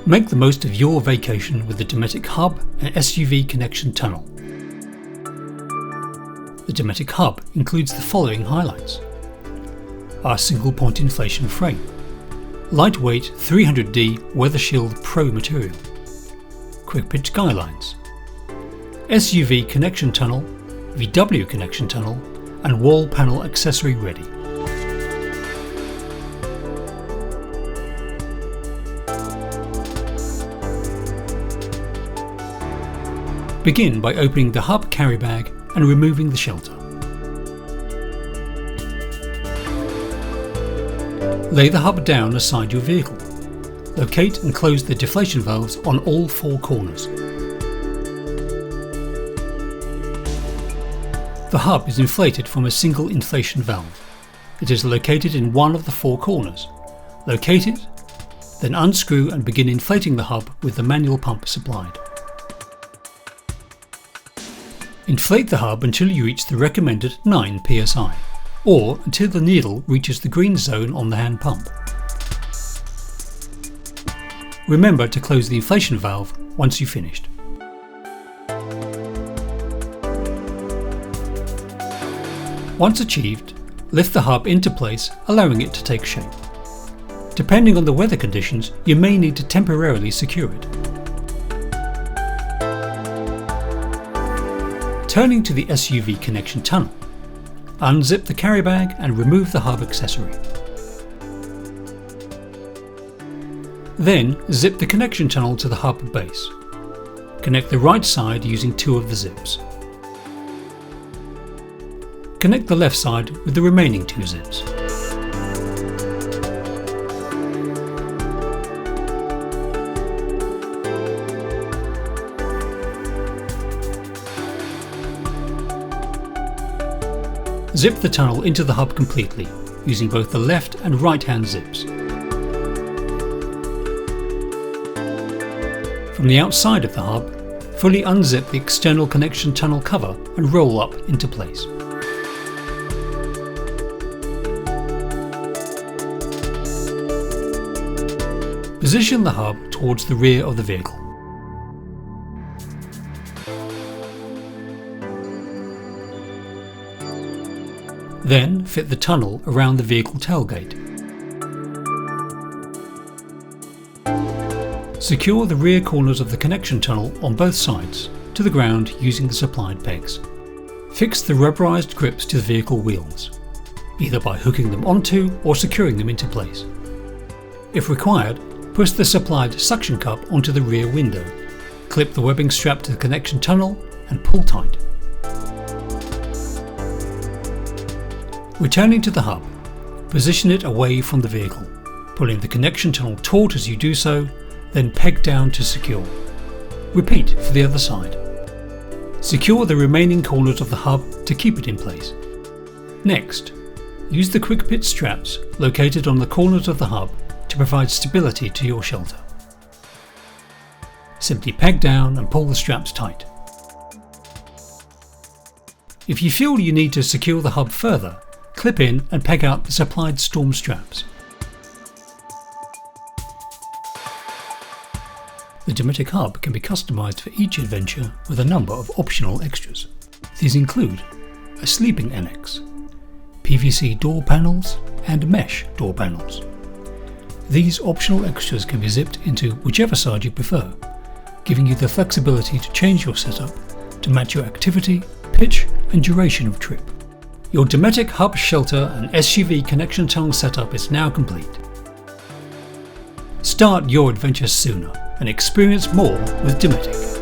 Make the most of your vacation with the Dometic HUB and SUV connection tunnel. The Dometic HUB includes the following highlights: our single point inflation frame, lightweight 300D Weather Shield Pro material, quick pitch skylines, SUV connection tunnel, VW connection tunnel, and wall panel accessory ready. Begin by opening the hub carry bag and removing the shelter. Lay the hub down aside your vehicle. Locate and close the deflation valves on all four corners. The hub is inflated from a single inflation valve. It is located in one of the four corners. Locate it, then unscrew and begin inflating the hub with the manual pump supplied. Inflate the hub until you reach the recommended 9 psi, or until the needle reaches the green zone on the hand pump. Remember to close the inflation valve once you've finished. Once achieved, lift the hub into place, allowing it to take shape. Depending on the weather conditions, you may need to temporarily secure it. Turning to the SUV connection tunnel, unzip the carry bag and remove the hub accessory. Then zip the connection tunnel to the hub base. Connect the right side using two of the zips. Connect the left side with the remaining two zips. Zip the tunnel into the hub completely, using both the left and right hand zips. From the outside of the hub, fully unzip the external connection tunnel cover and roll up into place. Position the hub towards the rear of the vehicle. Then fit the tunnel around the vehicle tailgate. Secure the rear corners of the connection tunnel on both sides to the ground using the supplied pegs. Fix the rubberized grips to the vehicle wheels, either by hooking them onto or securing them into place. If required, push the supplied suction cup onto the rear window, clip the webbing strap to the connection tunnel and pull tight. Returning to the hub, position it away from the vehicle, pulling the connection tunnel taut as you do so, then peg down to secure. Repeat for the other side. Secure the remaining corners of the hub to keep it in place. Next, use the quick pitch straps located on the corners of the hub to provide stability to your shelter. Simply peg down and pull the straps tight. If you feel you need to secure the hub further, clip in and peg out the supplied storm straps. The Dometic HUB can be customised for each adventure with a number of optional extras. These include a sleeping annex, PVC door panels and mesh door panels. These optional extras can be zipped into whichever side you prefer, giving you the flexibility to change your setup to match your activity, pitch and duration of trip. Your Dometic HUB shelter and SUV connection tunnel setup is now complete. Start your adventures sooner and experience more with Dometic.